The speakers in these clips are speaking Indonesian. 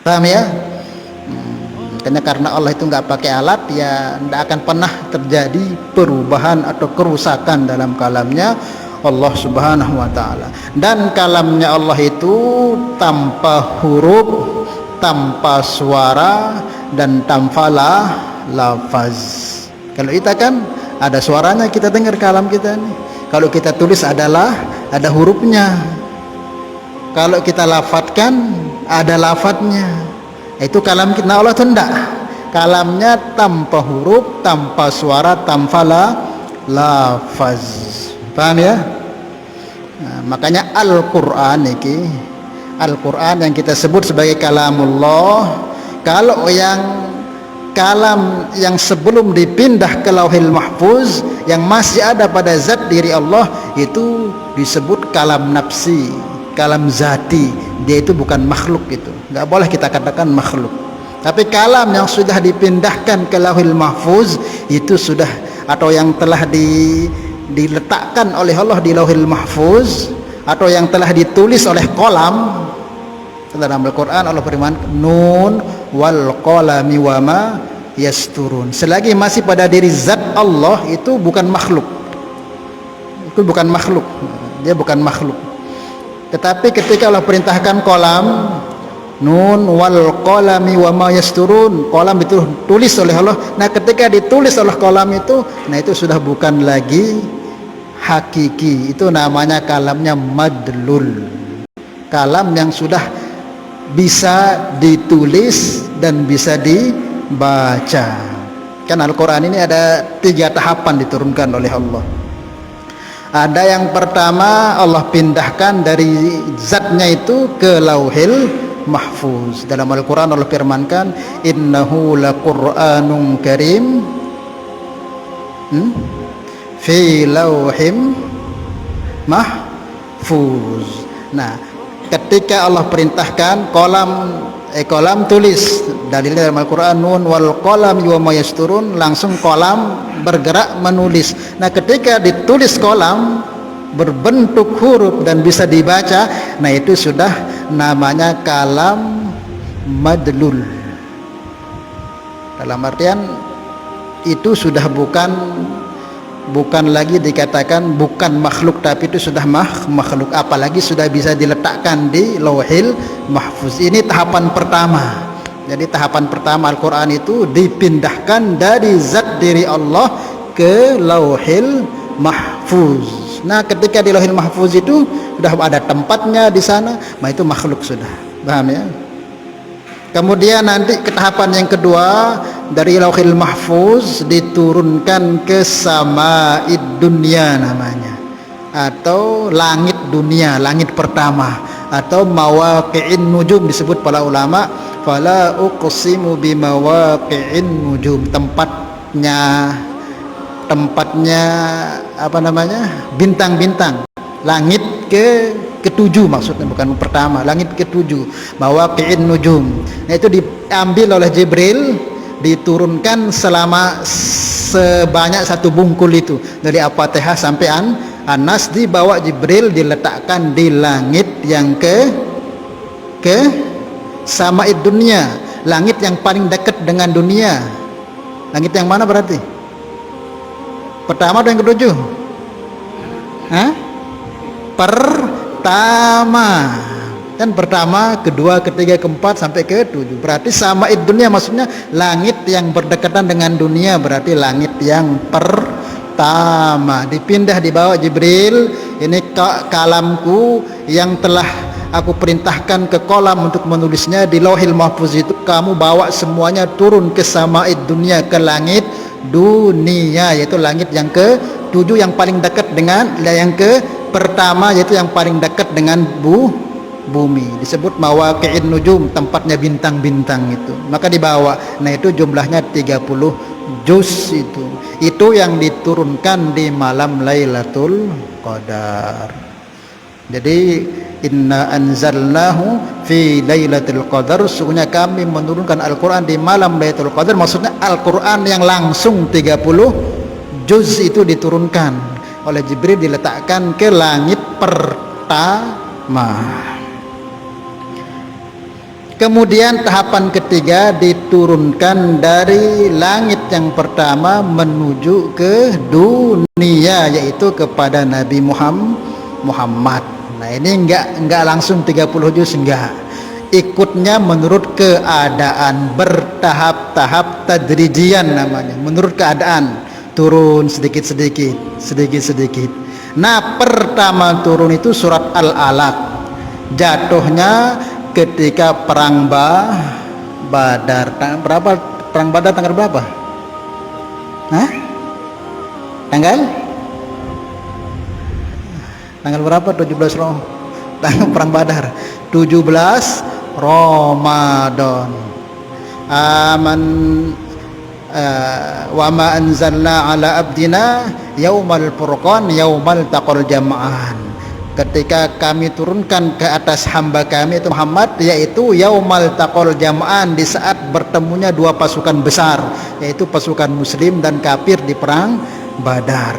Paham ya? Karena Allah itu nggak pakai alat, ya tidak akan pernah terjadi perubahan atau kerusakan dalam kalamnya Allah Subhanahu wa Ta'ala. Dan kalamnya Allah itu tanpa huruf, tanpa suara, dan tanpa lafaz. Kalau kita kan ada suaranya, kita dengar kalam kita nih. Kalau kita tulis adalah ada hurufnya. Kalau kita lafadzkan ada lafadznya. Itu kalam kita. Nah, Allah itu enggak. Kalamnya tanpa huruf, tanpa suara, tanpa lafaz. Paham ya? Nah, makanya Al-Qur'an ini, Al-Qur'an yang kita sebut sebagai kalamullah. Kalau yang kalam yang sebelum dipindah ke Lauhil Mahfuz, yang masih ada pada zat diri Allah, itu disebut kalam nafsi, kalam zati. Dia itu bukan makhluk, itu nggak boleh kita katakan makhluk. Tapi kalam yang sudah dipindahkan ke Lauhil Mahfuz itu sudah, atau yang telah diletakkan oleh Allah di Lauhil Mahfuz, atau yang telah ditulis oleh kolam. Dalam Al-Quran Allah berfirman, Nun wal qalami wama yasturun. Selagi masih pada diri zat Allah, itu bukan makhluk. Itu bukan makhluk. Dia bukan makhluk. Tetapi ketika Allah perintahkan kolam, Nun wal qalami wama yasturun, kolam itu tulis oleh Allah. Nah, ketika ditulis oleh kolam itu, nah itu sudah bukan lagi hakiki. Itu namanya kalamnya madlul. Kalam yang sudah bisa ditulis dan bisa dibaca. Kan Al-Quran ini ada 3 tahapan diturunkan oleh Allah. Ada yang pertama, Allah pindahkan dari zatnya itu ke Lauhil Mahfuz. Dalam Al-Quran Allah firmankan, innahu laqur'anun karim fi lauhim mahfuz. Nah, ketika Allah perintahkan kolam tulis, dalilnya dalam Al-Quran, Nun wal qalami wama yasturun, langsung kolam bergerak menulis. Nah, ketika ditulis kolam berbentuk huruf dan bisa dibaca, nah itu sudah namanya kalam madlul. Dalam artian itu sudah bukan lagi dikatakan bukan makhluk, tapi itu sudah makhluk, apalagi sudah bisa diletakkan di Lauhil Mahfuz. Ini tahapan pertama. Jadi tahapan pertama Al-Quran itu dipindahkan dari zat diri Allah ke Lauhil Mahfuz. Nah, ketika di Lauhil Mahfuz itu sudah ada tempatnya di sana, nah itu makhluk sudah. Paham ya? Kemudian nanti ke tahapan yang kedua, dari Lauhil Mahfuz diturunkan ke Sama'id Dunya namanya, atau langit dunia, langit pertama, atau mawaqi'in nujum disebut para ulama. Fala uqsimu bimawaqi'in nujum, tempatnya apa namanya, bintang-bintang, langit ketujuh maksudnya, bukan pertama, langit ketujuh, mawaqi'in nujum. Nah, itu diambil oleh Jibril, diturunkan selama sebanyak 1 bungkul itu, dari Al-Fatihah sampai An-Nas, dibawa Jibril, diletakkan di langit yang ke Sama'id Dunya, langit yang paling dekat dengan dunia. Langit yang mana berarti? Pertama atau yang ketujuh? Pertama. Kan pertama, kedua, ketiga, keempat sampai ke-7. Berarti Sama'id Dunya maksudnya langit yang berdekatan dengan dunia, berarti langit yang pertama. Dipindah, dibawa Jibril, ini kalamku yang telah aku perintahkan ke kolam untuk menulisnya di Lauhil Mahfuz itu, kamu bawa semuanya turun ke Sama'id Dunya, ke langit dunia, yaitu langit yang ke-7 yang paling dekat dengan yang ke pertama, yaitu yang paling dekat dengan bumi, disebut mawaqi'in nujum, tempatnya bintang-bintang itu. Maka dibawa. Nah, itu jumlahnya 30 juz itu yang diturunkan di malam Lailatul Qadar. Jadi inna anzalnahu fi lailatul qadar, sesungguhnya kami menurunkan Al-Quran di malam Lailatul Qadar. Maksudnya Al-Quran yang langsung 30 juz itu diturunkan oleh Jibril, diletakkan ke langit pertama. Kemudian tahapan ketiga diturunkan dari langit yang pertama menuju ke dunia, yaitu kepada Nabi Muhammad. Nah ini enggak langsung 30 juz, enggak. Ikutnya menurut keadaan, bertahap-tahap, tadrijian namanya, menurut keadaan, turun sedikit-sedikit. Nah pertama turun itu surat Al-Alaq, jatuhnya ketika perang Badar. Berapa perang Badar, tanggal berapa? Hah? Tanggal berapa? 17 tanggal perang Badar 17 Ramadan. Wa ma anzalna ala abdina yaumal furqan yaumal taqal jam'an. Ketika kami turunkan ke atas hamba kami itu Muhammad, yaitu yaumal taqal jam'an, di saat bertemunya dua pasukan besar, yaitu pasukan muslim dan kafir di perang Badar.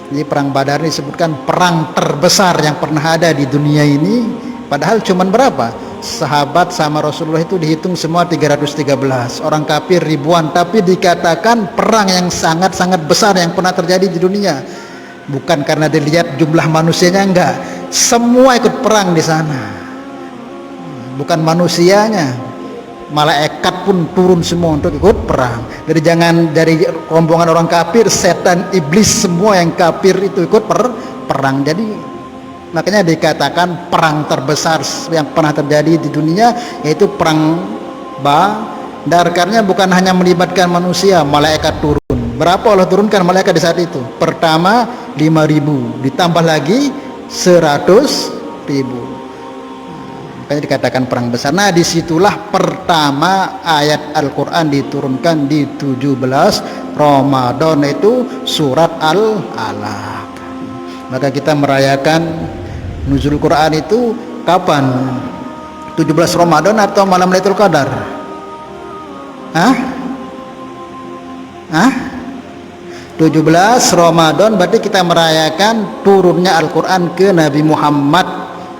Jadi perang Badar ini disebutkan perang terbesar yang pernah ada di dunia ini. Padahal cuman berapa? Sahabat sama Rasulullah itu dihitung semua 313, orang kafir ribuan, tapi dikatakan perang yang sangat-sangat besar yang pernah terjadi di dunia. Bukan karena dilihat jumlah manusianya, enggak, semua ikut perang di sana. Bukan manusianya, malaikat pun turun semua untuk ikut perang. Dari rombongan orang kafir, setan, iblis, semua yang kafir itu ikut perang. Jadi makanya dikatakan perang terbesar yang pernah terjadi di dunia, yaitu perang Badar. Karena bukan hanya melibatkan manusia, malaikat turun. Berapa Allah turunkan malaikat di saat itu? Pertama 5.000, ditambah lagi 100.000. Makanya dikatakan perang besar. Nah disitulah pertama ayat Al-Quran diturunkan di 17 Ramadan, itu surat Al-Alaq. Maka kita merayakan nuzul Quran itu kapan? 17 Ramadan atau malam Lailatul Qadar? Hah? 17 Ramadan berarti kita merayakan turunnya Al-Quran ke Nabi Muhammad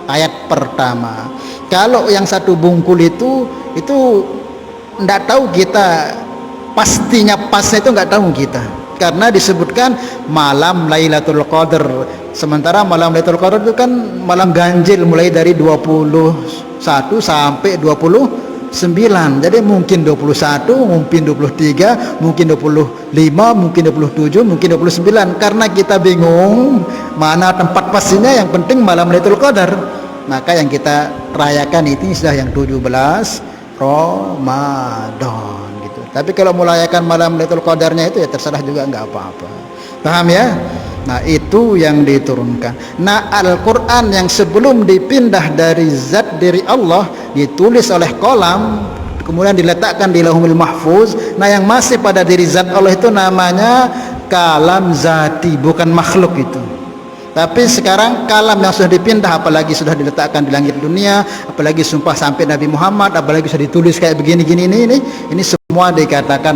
ayat pertama. Kalau yang satu bungkul itu enggak tahu kita pastinya, pasnya itu enggak tahu kita, karena disebutkan malam Lailatul Qadar. Sementara malam Lailatul Qadar itu kan malam ganjil, mulai dari 21 sampai 29. Jadi mungkin 21, mungkin 23, mungkin 25, mungkin 27, mungkin 29. Karena kita bingung mana tempat pastinya, yang penting malam Lailatul Qadar. Maka yang kita rayakan itu sudah yang 17 Ramadan gitu. Tapi kalau merayakan malam Lailatul Qadarnya itu ya terserah juga, enggak apa-apa. Paham ya? Nah itu yang diturunkan. Nah Al-Quran yang sebelum dipindah dari zat diri Allah, ditulis oleh kolam, kemudian diletakkan di Lauhul Mahfuz. Nah yang masih pada diri zat Allah itu namanya kalam zati, bukan makhluk itu. Tapi sekarang kalam yang sudah dipindah, apalagi sudah diletakkan di langit dunia, apalagi sumpah sampai Nabi Muhammad, apalagi sudah ditulis kayak begini-gini, ini semua dikatakan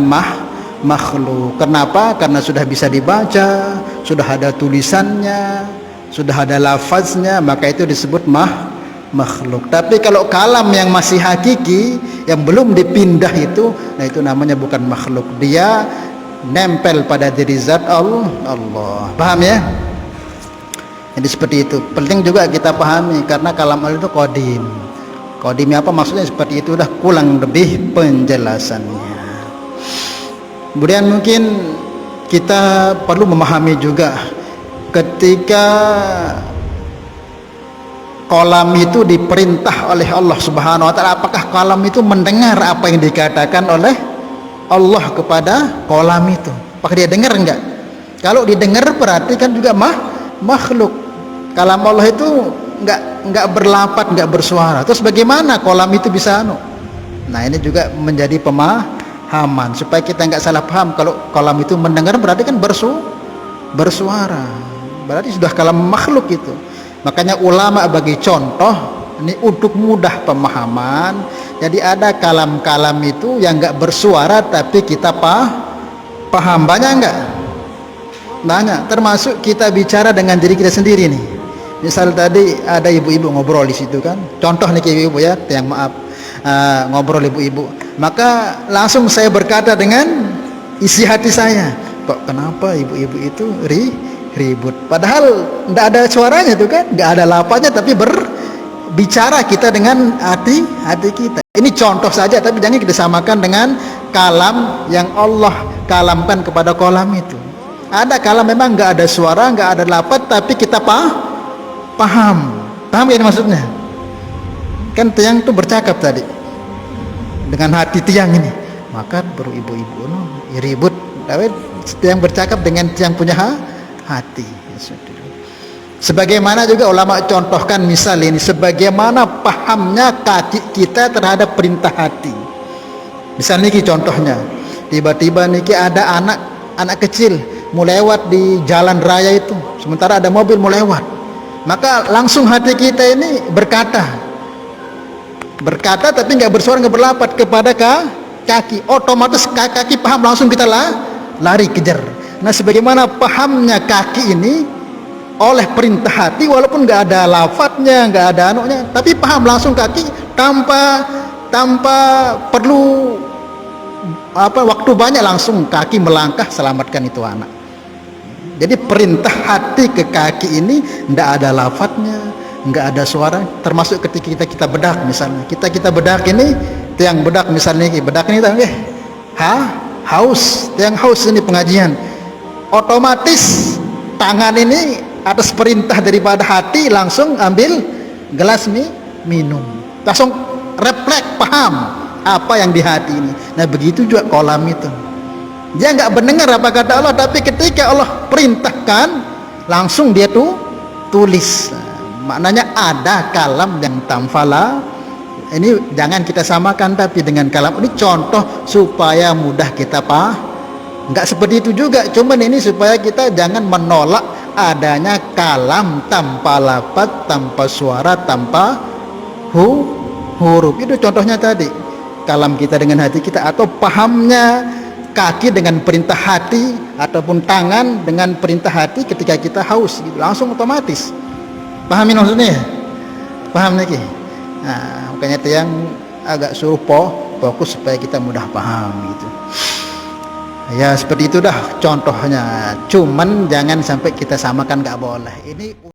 makhluk. Kenapa? Karena sudah bisa dibaca, sudah ada tulisannya, sudah ada lafaznya, maka itu disebut makhluk. Tapi kalau kalam yang masih hakiki, yang belum dipindah itu, nah itu namanya bukan makhluk, dia nempel pada diri zat Allah. Paham ya? Jadi seperti itu. Penting juga kita pahami, karena kalam Allah itu qadim. Qadimnya apa maksudnya? Seperti itu, udah kurang lebih penjelasannya. Kemudian mungkin kita perlu memahami juga, ketika kolam itu diperintah oleh Allah Subhanahu wa taala, apakah kolam itu mendengar apa yang dikatakan oleh Allah kepada kolam itu? Apakah dia dengar enggak? Kalau didengar berarti kan juga makhluk. Kalam Allah itu enggak berlapat, enggak bersuara. Terus bagaimana kolam itu bisa Nah ini juga menjadi pemahaman supaya kita enggak salah paham. Kalau kolam itu mendengar berarti kan bersuara, berarti sudah kalam makhluk itu. Makanya ulama bagi contoh ini untuk mudah pemahaman. Jadi ada kalam-kalam itu yang enggak bersuara tapi kita paham. Banyak enggak? Banyak. Termasuk kita bicara dengan diri kita sendiri nih. Misal tadi ada ibu-ibu ngobrol di situ kan. Contoh nih ibu-ibu ya, yang maaf. ngobrol ibu-ibu, maka langsung saya berkata dengan isi hati saya, kok kenapa ibu-ibu itu ribut, padahal tidak ada suaranya tuh kan, nggak ada lapanya, tapi berbicara kita dengan hati kita. Ini contoh saja, tapi jangan kita samakan dengan kalam yang Allah kalamkan kepada kolam itu. Ada kalam memang nggak ada suara, nggak ada lapat, tapi kita paham ini maksudnya. Kan tiang itu bercakap tadi dengan hati tiang ini, maka baru ibu-ibu ribut, tapi tiang bercakap dengan tiang punya hati. Sebagaimana juga ulama contohkan misal ini, sebagaimana pahamnya kaki kita terhadap perintah hati. Misal niki contohnya, tiba-tiba niki ada anak kecil mau lewat di jalan raya itu, sementara ada mobil mau lewat, maka langsung hati kita ini berkata tapi nggak bersuara, nggak berlapat kepada kaki, otomatis kaki paham, langsung kita lari kejar. Nah, sebagaimana pahamnya kaki ini oleh perintah hati, walaupun nggak ada lafadznya, nggak ada anunya, tapi paham langsung kaki tanpa perlu waktu banyak, langsung kaki melangkah selamatkan itu anak. Jadi perintah hati ke kaki ini nggak ada lafadznya, nggak ada suara. Termasuk ketika kita bedak misalnya, kita bedak ini, tiang bedak misalnya, bedak ini haus, tiang haus ini pengajian, otomatis tangan ini atas perintah daripada hati langsung ambil gelas minum, langsung refleks paham apa yang di hati ini. Nah, begitu juga kolam itu, dia nggak mendengar apa kata Allah, tapi ketika Allah perintahkan langsung dia tulis. Maknanya ada kalam yang tamfala. Ini jangan kita samakan tapi dengan kalam ini, contoh supaya mudah kita nggak seperti itu juga, cuman ini supaya kita jangan menolak adanya kalam tanpa lafaz, tanpa suara, tanpa huruf. Itu contohnya tadi, kalam kita dengan hati kita, atau pahamnya kaki dengan perintah hati, ataupun tangan dengan perintah hati ketika kita haus gitu, langsung otomatis. Pahamin maksudnya ya? Paham lagi? Nah, makanya itu yang agak suruh fokus supaya kita mudah paham gitu. Ya seperti itu dah contohnya, cuman jangan sampai kita samakan, nggak boleh. Ini